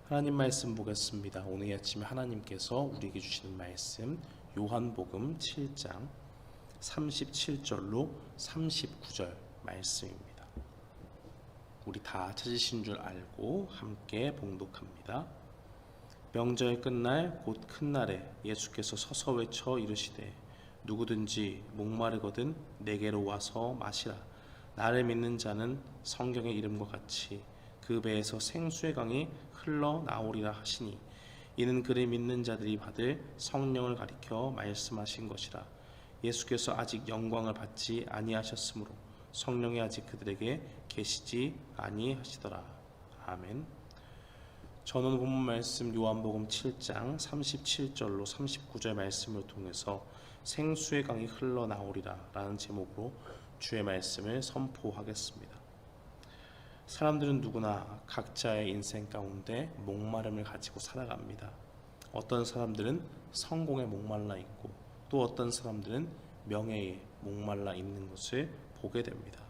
하나님 말씀 보겠습니다. 오늘 아침에 하나님께서 우리에게 주시는 말씀 요한복음 7장 37절로 39절 말씀입니다. 우리 다 찾으신 줄 알고 함께 봉독합니다. 명절 끝날 곧 큰 날에 예수께서 서서 외쳐 이르시되 누구든지 목마르거든 내게로 와서 마시라. 나를 믿는 자는 성경의 이름과 같이 그 배에서 생수의 강이 흘러나오리라 하시니 이는 그를 믿는 자들이 받을 성령을 가리켜 말씀하신 것이라. 예수께서 아직 영광을 받지 아니하셨으므로 성령이 아직 그들에게 계시지 아니하시더라. 아멘. 저는 본문 말씀 요한복음 7장 37절로 39절 말씀을 통해서 생수의 강이 흘러나오리라 라는 제목으로 주의 말씀을 선포하겠습니다. 사람들은 누구나 각자의 인생 가운데 목마름을 가지고 살아갑니다. 어떤 사람들은 성공에 목말라 있고 또 어떤 사람들은 명예에 목말라 있는 것을 보게 됩니다.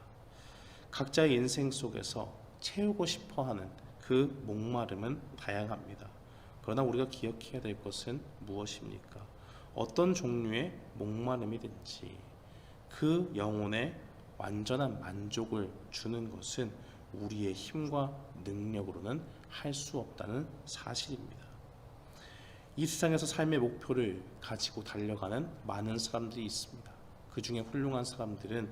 각자의 인생 속에서 채우고 싶어하는 그 목마름은 다양합니다. 그러나 우리가 기억해야 될 것은 무엇입니까? 어떤 종류의 목마름이든지 그 영혼에 완전한 만족을 주는 것은 우리의 힘과 능력으로는 할 수 없다는 사실입니다. 이 세상에서 삶의 목표를 가지고 달려가는 많은 사람들이 있습니다. 그 중에 훌륭한 사람들은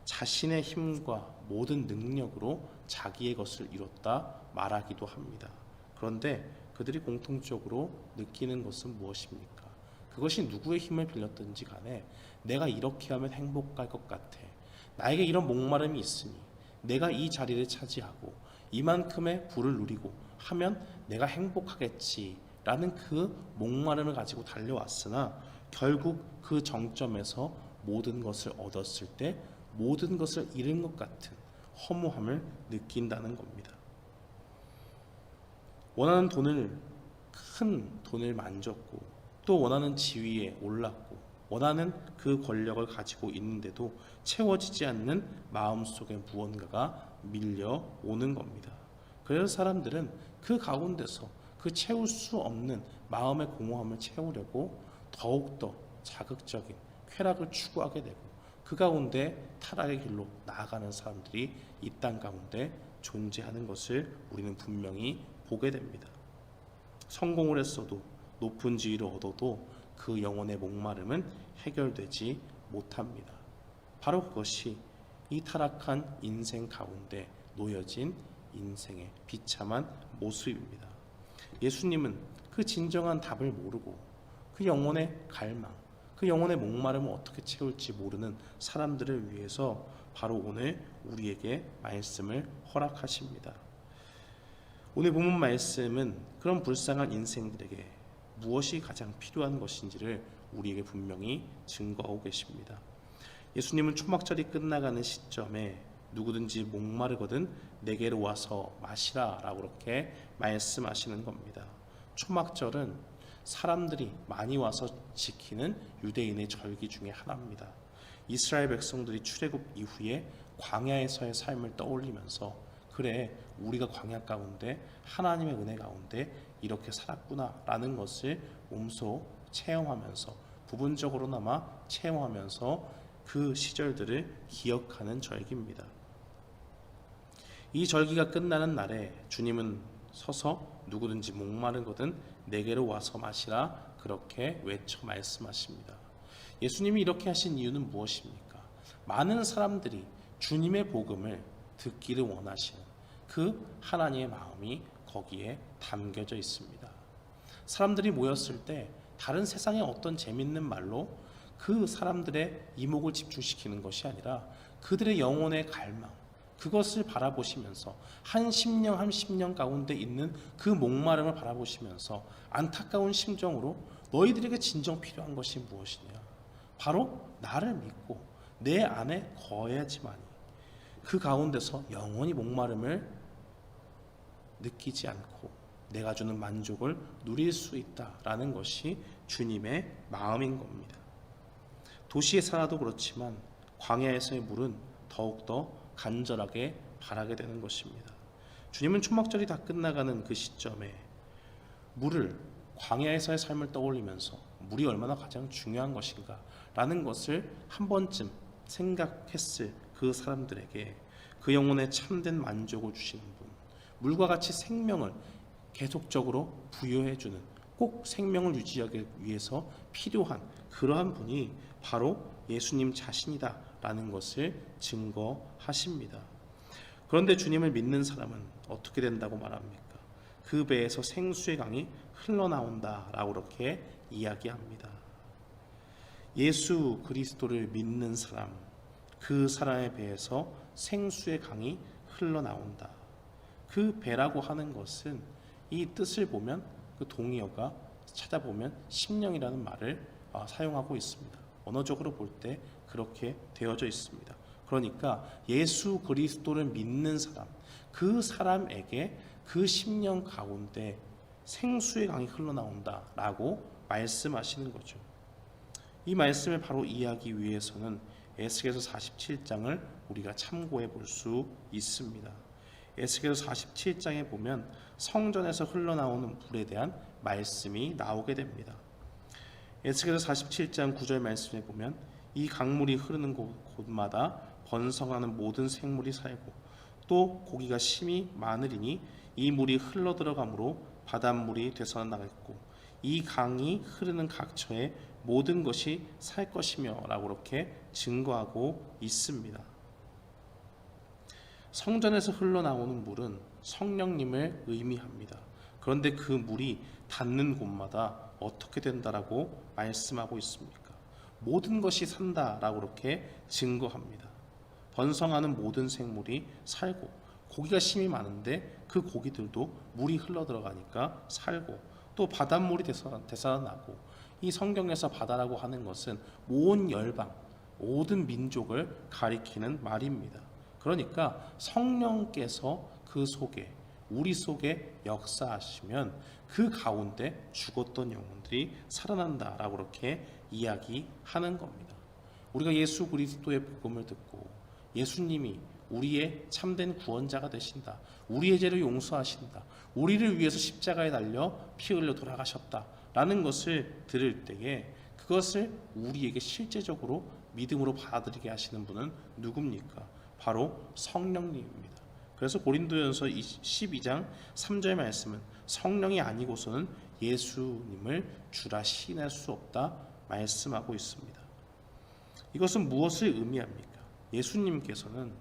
자신의 힘과 모든 능력으로 자기의 것을 이뤘다 말하기도 합니다. 그런데 그들이 공통적으로 느끼는 것은 무엇입니까? 그것이 누구의 힘을 빌렸든지 간에 내가 이렇게 하면 행복할 것 같아. 나에게 이런 목마름이 있으니 내가 이 자리를 차지하고 이만큼의 부를 누리고 하면 내가 행복하겠지 라는 그 목마름을 가지고 달려왔으나 결국 그 정점에서 모든 것을 얻었을 때 모든 것을 잃은 것 같은 허무함을 느낀다는 겁니다. 원하는 큰 돈을 만졌고 또 원하는 지위에 올랐고 원하는 그 권력을 가지고 있는데도 채워지지 않는 마음속에 무언가가 밀려오는 겁니다. 그래서 사람들은 그 가운데서 그 채울 수 없는 마음의 공허함을 채우려고 더욱더 자극적인 쾌락을 추구하게 되고 그 가운데 타락의 길로 나아가는 사람들이 이 땅 가운데 존재하는 것을 우리는 분명히 보게 됩니다. 성공을 했어도 높은 지위를 얻어도 그 영혼의 목마름은 해결되지 못합니다. 바로 그것이 이 타락한 인생 가운데 놓여진 인생의 비참한 모습입니다. 예수님은 그 진정한 답을 모르고 그 영혼의 갈망, 그 영혼의 목마름을 어떻게 채울지 모르는 사람들을 위해서 바로 오늘 우리에게 말씀을 허락하십니다. 오늘 본문 말씀은 그런 불쌍한 인생들에게 무엇이 가장 필요한 것인지를 우리에게 분명히 증거하고 계십니다. 예수님은 초막절이 끝나가는 시점에 누구든지 목마르거든 내게로 와서 마시라 라고 그렇게 말씀하시는 겁니다. 초막절은 사람들이 많이 와서 지키는 유대인의 절기 중에 하나입니다. 이스라엘 백성들이 출애굽 이후에 광야에서의 삶을 떠올리면서 그래 우리가 광야 가운데 하나님의 은혜 가운데 이렇게 살았구나 라는 것을 몸소 체험하면서 부분적으로나마 체험하면서 그 시절들을 기억하는 절기입니다. 이 절기가 끝나는 날에 주님은 서서 누구든지 목마르거든 내게로 와서 마시라 그렇게 외쳐 말씀하십니다. 예수님이 이렇게 하신 이유는 무엇입니까? 많은 사람들이 주님의 복음을 듣기를 원하시는 그 하나님의 마음이 거기에 담겨져 있습니다. 사람들이 모였을 때 다른 세상의 어떤 재밌는 말로 그 사람들의 이목을 집중시키는 것이 아니라 그들의 영혼의 갈망, 그것을 바라보시면서 한 심령 한 심령 가운데 있는 그 목마름을 바라보시면서 안타까운 심정으로 너희들에게 진정 필요한 것이 무엇이냐? 바로 나를 믿고 내 안에 거해야지만이 그 가운데서 영원히 목마름을 느끼지 않고 내가 주는 만족을 누릴 수 있다라는 것이 주님의 마음인 겁니다. 도시에 살아도 그렇지만 광야에서의 물은 더욱더 간절하게 바라게 되는 것입니다. 주님은 초막절이 다 끝나가는 그 시점에 물을 광야에서의 삶을 떠올리면서 물이 얼마나 가장 중요한 것인가 라는 것을 한 번쯤 생각했을 그 사람들에게 그 영혼에 참된 만족을 주시는 분, 물과 같이 생명을 계속적으로 부여해주는, 꼭 생명을 유지하기 위해서 필요한 그러한 분이 바로 예수님 자신이다 라는 것을 증거하십니다. 그런데 주님을 믿는 사람은 어떻게 된다고 말합니까? 그 배에서 생수의 강이 흘러나온다 라고 그렇게 이야기합니다. 예수 그리스도를 믿는 사람, 그 사람의 배에서 생수의 강이 흘러나온다. 그 배라고 하는 것은 이 뜻을 보면 그 동의어가 찾아보면 심령이라는 말을 사용하고 있습니다. 언어적으로 볼 때 그렇게 되어져 있습니다. 그러니까 예수 그리스도를 믿는 사람, 그 사람에게 그 심령 가운데 생수의 강이 흘러나온다 라고 말씀하시는 거죠. 이 말씀을 바로 이해하기 위해서는 에스겔서 47장을 우리가 참고해 볼 수 있습니다. 에스겔서 47장에 보면 성전에서 흘러나오는 물에 대한 말씀이 나오게 됩니다. 에스겔서 47장 9절 말씀에 보면 이 강물이 흐르는 곳마다 번성하는 모든 생물이 살고 또 고기가 심히 많으리니 이 물이 흘러 들어가므로 바닷물이 되서 나겠고 이 강이 흐르는 각처에 모든 것이 살 것이며 라고 그렇게 증거하고 있습니다. 성전에서 흘러나오는 물은 성령님을 의미합니다. 그런데 그 물이 닿는 곳마다 어떻게 된다라고 말씀하고 있습니까? 모든 것이 산다라고 그렇게 증거합니다. 번성하는 모든 생물이 살고 고기가 심히 많은데 그 고기들도 물이 흘러 들어가니까 살고 또 바닷물이 되살아나고 이 성경에서 바다라고 하는 것은 온 열방, 모든 민족을 가리키는 말입니다. 그러니까 성령께서 그 속에 우리 속에 역사하시면 그 가운데 죽었던 영혼들이 살아난다라고 그렇게 이야기하는 겁니다. 우리가 예수 그리스도의 복음을 듣고 예수님이 우리의 참된 구원자가 되신다, 우리의 죄를 용서하신다, 우리를 위해서 십자가에 달려 피 흘려 돌아가셨다라는 것을 들을 때에 그것을 우리에게 실제적으로 믿음으로 받아들이게 하시는 분은 누굽니까? 바로 성령님입니다. 그래서 고린도전서 12장 3절 말씀은 성령이 아니고서는 예수님을 주라 시인할 수 없다 말씀하고 있습니다. 이것은 무엇을 의미합니까? 예수님께서는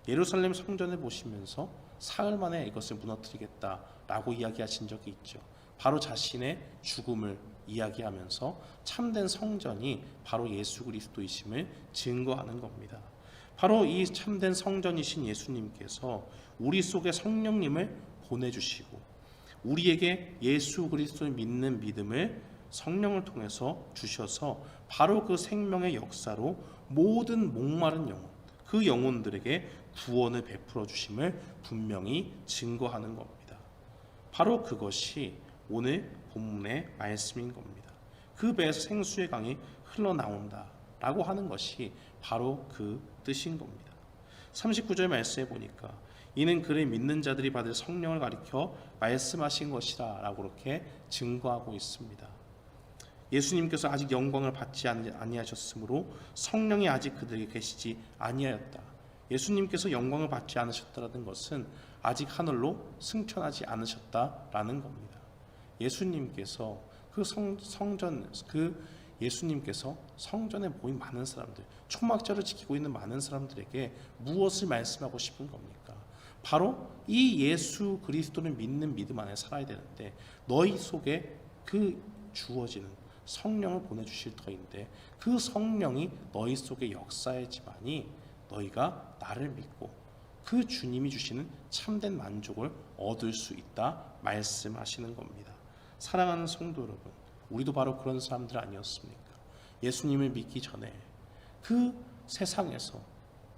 예루살렘 성전을 보시면서 사흘 만에 이것을 무너뜨리겠다라고 이야기하신 적이 있죠. 바로 자신의 죽음을 이야기하면서 참된 성전이 바로 예수 그리스도이심을 증거하는 겁니다. 바로 이 참된 성전이신 예수님께서 우리 속에 성령님을 보내주시고 우리에게 예수 구리스도를 믿는 믿음을 성령을 통해서 주셔서 바로 그 생명의 역사로 모든 목마른 영혼, 그 영혼들에게 구원을 베풀어 주심을 분명히 증거하는 겁니다. 바로 그것이 오늘 본문의 말씀인 겁니다. 그 배에서 생수의 강이 흘러나온다 라고 하는 것이 바로 그 뜻인 겁니다. 39절 말씀에 보니까 이는 그를 믿는 자들이 받을 성령을 가리켜 말씀하신 것이라 라고 그렇게 증거하고 있습니다. 예수님께서 아직 영광을 받지 아니하셨으므로 성령이 아직 그들에게 계시지 아니하였다. 예수님께서 영광을 받지 않으셨다는 것은 아직 하늘로 승천하지 않으셨다라는 겁니다. 예수님께서 예수님께서 성전에 모인 많은 사람들, 초막절을 지키고 있는 많은 사람들에게 무엇을 말씀하고 싶은 겁니까? 바로 이 예수 그리스도를 믿는 믿음 안에 살아야 되는데 너희 속에 그 주어지는 성령을 보내주실 터인데 그 성령이 너희 속에 역사해지만이 너희가 나를 믿고 그 주님이 주시는 참된 만족을 얻을 수 있다 말씀하시는 겁니다. 사랑하는 성도 여러분, 우리도 바로 그런 사람들 아니었습니까? 예수님을 믿기 전에 그 세상에서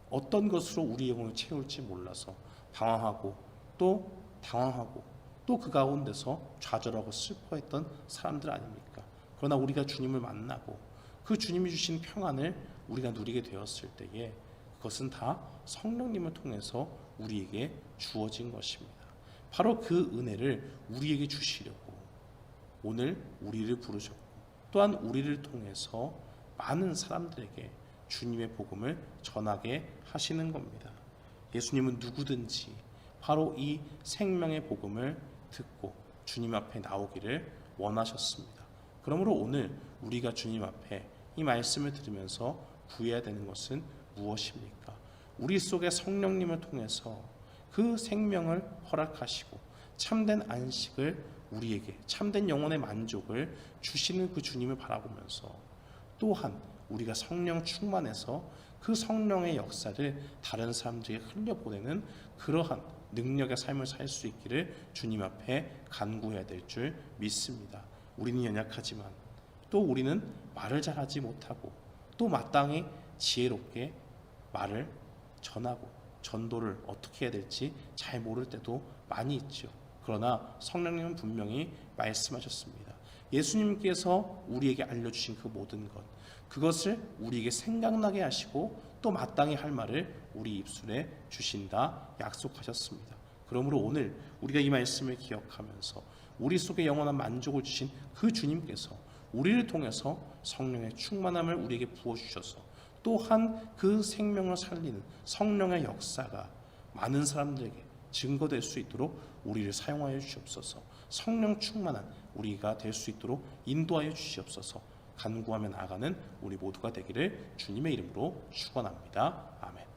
어떤 것으로 우리 영혼을 채울지 몰라서 방황하고 또 당황하고 또 그 가운데서 좌절하고 슬퍼했던 사람들 아닙니까? 그러나 우리가 주님을 만나고 그 주님이 주신 평안을 우리가 누리게 되었을 때에 그것은 다 성령님을 통해서 우리에게 주어진 것입니다. 바로 그 은혜를 우리에게 주시려고 오늘 우리를 부르셨고 또한 우리를 통해서 많은 사람들에게 주님의 복음을 전하게 하시는 겁니다. 예수님은 누구든지 바로 이 생명의 복음을 듣고 주님 앞에 나오기를 원하셨습니다. 그러므로 오늘 우리가 주님 앞에 이 말씀을 들으면서 구해야 되는 것은 무엇입니까? 우리 속에 성령님을 통해서 그 생명을 허락하시고 참된 안식을 우리에게, 참된 영혼의 만족을 주시는 그 주님을 바라보면서 또한 우리가 성령 충만해서 그 성령의 역사를 다른 사람들에게 흘려보내는 그러한 능력의 삶을 살 수 있기를 주님 앞에 간구해야 될 줄 믿습니다. 우리는 연약하지만 또 우리는 말을 잘하지 못하고 또 마땅히 지혜롭게 말을 전하고 전도를 어떻게 해야 될지 잘 모를 때도 많이 있죠. 그러나 성령님은 분명히 말씀하셨습니다. 예수님께서 우리에게 알려주신 그 모든 것, 그것을 우리에게 생각나게 하시고 또 마땅히 할 말을 우리 입술에 주신다 약속하셨습니다. 그러므로 오늘 우리가 이 말씀을 기억하면서 우리 속에 영원한 만족을 주신 그 주님께서 우리를 통해서 성령의 충만함을 우리에게 부어주셔서 또한 그 생명을 살리는 성령의 역사가 많은 사람들에게 증거될 수 있도록 우리를 사용하여 주시옵소서. 성령 충만한 우리가 될 수 있도록 인도하여 주시옵소서. 간구하며 나아가는 우리 모두가 되기를 주님의 이름으로 축원합니다. 아멘.